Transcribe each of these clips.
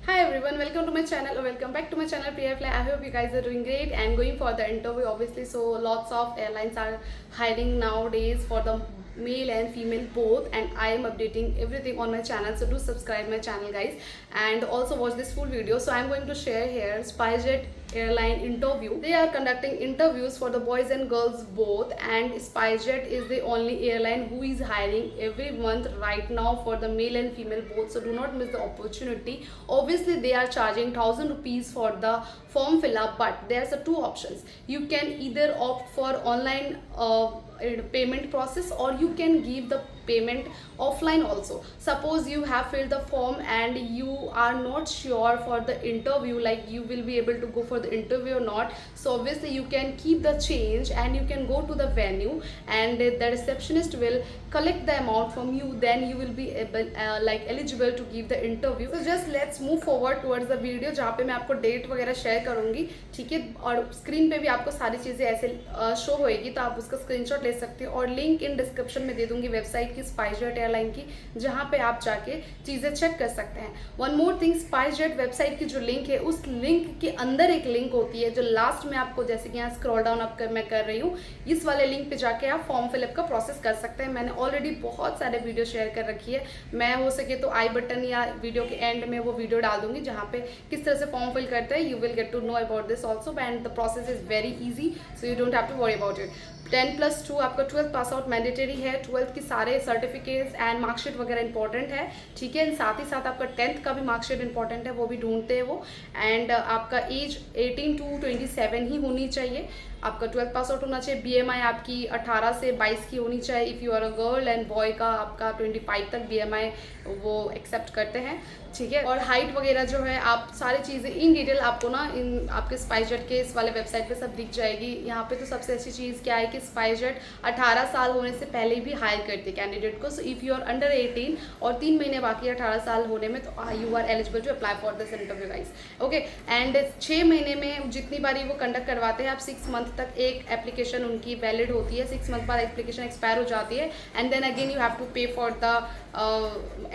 Hi everyone, welcome to my channel or welcome back to my channel Priya Fly. I hope you guys are doing great and going for the interview obviously. So lots of airlines are hiring nowadays for the male and female both, and I am updating everything on my channel, so do subscribe my channel guys and also watch this full video. So I'm going to share here SpiceJet airline interview. They are conducting interviews for the boys and girls both, and SpiceJet is the only airline who is hiring every month right now for the male and female both, so do not miss the opportunity. Obviously they are charging 1000 rupees for the form fill up, but there's a two options. You can either opt for online payment process, or you can give the payment offline also. Suppose you have filled the form and you are not sure for the interview, like you will be able to go for the interview or not, so obviously you can keep the change and you can go to the venue and the receptionist will collect the amount from you, then you will be able eligible to give the interview. So just let's move forward towards the video जहाँ पे मैं आपको date वगैरह share करूंगी, ठीक है, और screen पे भी आपको सारी चीज़ें ऐसे शो होएगी, तो आप उसका स्क्रीनशॉट ले सकते हो, और लिंक इन डिस्क्रिप्शन में दे दूंगी वेबसाइट की स्पाइसजेट एयरलाइन की, जहाँ पे आप जाके चीज़ें चेक कर सकते हैं. One more thing, SpiceJet website की जो लिंक है उस लिंक के अंदर एक लिंक होती है जो लास्ट में आपको, जैसे कि यहाँ स्क्रॉल डाउन अप मैं कर रही हूँ, इस वाले लिंक पे जाके आप फॉर्म फिलअप का प्रोसेस कर सकते हैं. मैंने ऑलरेडी बहुत सारे वीडियो शेयर कर रखी है, मैं हो सके तो आई बटन या वीडियो के एंड में वो वीडियो डाल दूंगी जहाँ पे किस तरह से फॉर्म फिल करते हैं. You will get to know about this also, and the process is very easy, so you don't have to worry about it. 10+2 आपका 12th पास आउट मैंडेटरी है, 12th की सारे सर्टिफिकेट्स एंड मार्कशीट वगैरह important है, ठीक है. साथ ही साथ आपका 10th का भी मार्कशीट इंपॉर्टेंट है, वो भी ढूंढते हैं वो. एंड आपका एज 18 to 27 ही होनी चाहिए. आपका 12th पास आउट होना चाहिए. BMI आपकी 18 से 22 की होनी चाहिए if you are a girl, and boy का आपका 25 तक BMI वो एक्सेप्ट करते हैं, ठीक है. और हाइट वगैरह जो है, आप सारी चीज़ें इन डिटेल आपको ना इन आपके स्पाइसजेट के इस वाले वेबसाइट पे सब दिख जाएगी. यहाँ पे तो सबसे अच्छी चीज़ क्या है कि स्पाइसजेट 18 साल होने से पहले भी हायर करती है कैंडिडेट को. So if you are under 18 और 3 महीने बाकी 18 साल होने में, तो you are eligible to apply for this interview guys. Okay, and 6 महीने में जितनी बारी वो कंडक्ट करवाते हैं, आप 6 मंथ तक एक एप्लीकेशन उनकी वैलिड होती है. 6 मंथ बाद एप्लीकेशन एक्सपायर हो जाती है, and then again you have to pay for the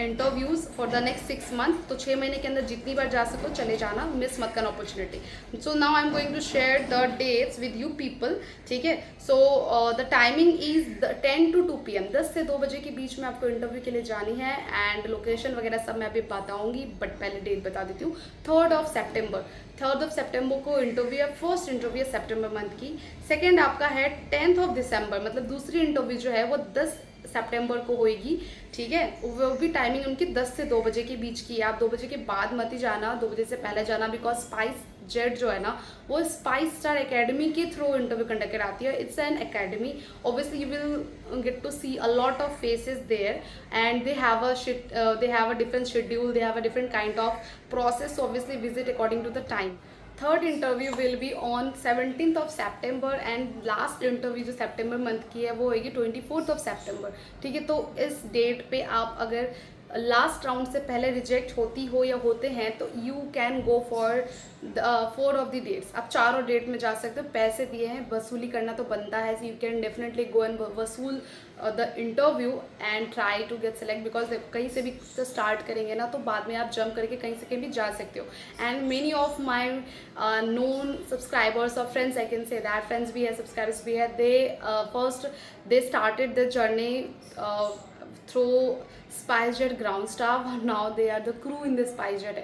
interviews for the next 6 month. तो 6 महीने के अंदर जितनी बार जा सको चले जाना, मिस मत करना opportunity. So now I am going to share the dates with you people, ठीक है. So the timing is 10 to 2 PM, 10 से 2 बजे के बीच में आपको इंटरव्यू के लिए जानी है. एंड लोकेशन वगैरह सब मैं अभी बताऊंगी, बट पहले डेट बता देती हूँ. 3rd ऑफ सितंबर को इंटरव्यू है. फर्स्ट इंटरव्यू है सितंबर मंथ की. सेकेंड आपका है 10th of December, मतलब दूसरी इंटरव्यू जो है वो 10 सितंबर को होएगी, ठीक है. वो भी टाइमिंग उनकी 10 से 2 बजे के बीच की है. आप 2 बजे के बाद मत ही जाना, 2 बजे से पहले जाना, बिकॉज स्पाइसजेट जो है ना वो स्पाइस स्टार एकेडमी के थ्रू इंटरव्यू कंडक्ट कराती है. It's an academy, obviously you will get to see a lot of faces there, and they have a different schedule, they have a different kind of process, so obviously visit according to the time. Third interview will be on 17th of September, and last interview जो सितंबर month की है वो होगी 24th of September, ठीक है. तो इस डेट पे आप अगर लास्ट राउंड से पहले रिजेक्ट होती हो या होते हैं, तो you can go for 4 of the dates. आप 4 और डेट में जा सकते हो. पैसे दिए हैं, वसूली करना तो बनता है, so you can definitely go and वसूल the interview and try to get select, because कहीं से भी तो स्टार्ट करेंगे ना, तो बाद में आप जंप करके कहीं से कहीं भी जा सकते हो. And many of my known subscribers और friends, I can say that friends भी है, सब्सक्राइबर्स भी है, they started the journey through SpiceJet ground staff, and now they are the crew in the SpiceJet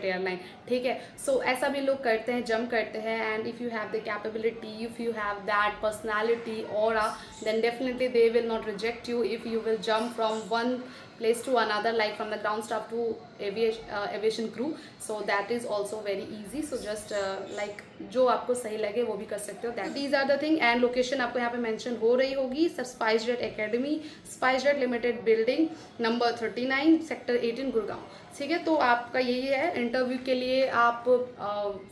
airline, ठीक है. सो ऐसा भी लोग करते हैं, जंप करते हैं. And if you have the capability, if you have that personality aura, then definitely they will not reject you if you will jump from one place to another, like from the ground staff to aviation crew. So that is also very easy, so just like जो आपको सही लगे वो भी कर सकते हो. That these are the thing, and location आपको यहाँ पे मेंशन हो रही होगी. सब SpiceJet academy, SpiceJet limited building, number 39, sector 18, Gurgaon, ठीक है. तो आपका यही है इंटरव्यू के लिए. आप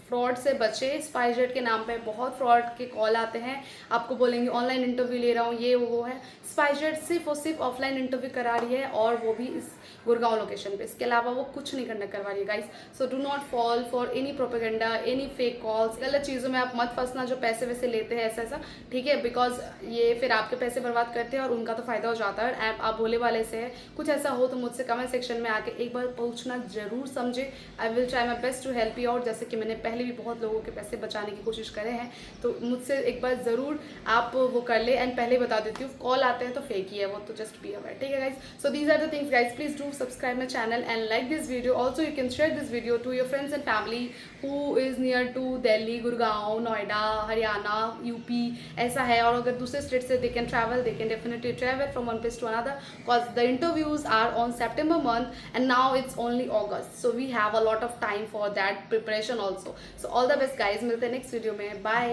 फ्रॉड से बचे. स्पाइसजेट के नाम पे बहुत फ्रॉड के कॉल आते हैं, आपको बोलेंगे ऑनलाइन इंटरव्यू ले रहा हूँ, ये वो है. स्पाइसजेट सिर्फ और सिर्फ ऑफलाइन इंटरव्यू करा रही है, और वो भी इस गुड़गांव लोकेशन पे. इसके अलावा वो कुछ नहीं करना करवा रही है guys. So do not fall for any propaganda, any fake calls, गलत चीज़ों में आप मत फंसना जो पैसे वैसे लेते हैं ऐसा ऐसा, ठीक है, बिकॉज ये फिर आपके पैसे बर्बाद करते हैं और उनका तो फ़ायदा हो जाता है। आप भोले वाले से है, कुछ ऐसा हो तो मुझसे कमेंट सेक्शन में आके एक बार पूछना जरूर समझे। I will try my best to help you out. जैसे कि मैंने पहले भी बहुत लोगों के पैसे बचाने की कोशिश करे हैं, तो मुझसे एक बार ज़रूर आप वो कर ले। एंड पहले बता देती हूँ, कॉल आते हैं तो फेक ही है वो, तो जस्ट बी अवेयर, ठीक है guys. So these are the things guys, please do subscribe my channel and like this video. Also you can share this video to your friends and family who is near to Delhi, Gurgaon, Noida, Haryana, UP ऐसा है। और अगर दूसरे state से they can travel, they can definitely travel from one place to another, because the interviews are on September month and now it's only August, so we have a lot of time for that preparation also. So all the best guys, मिलते हैं next video में, bye.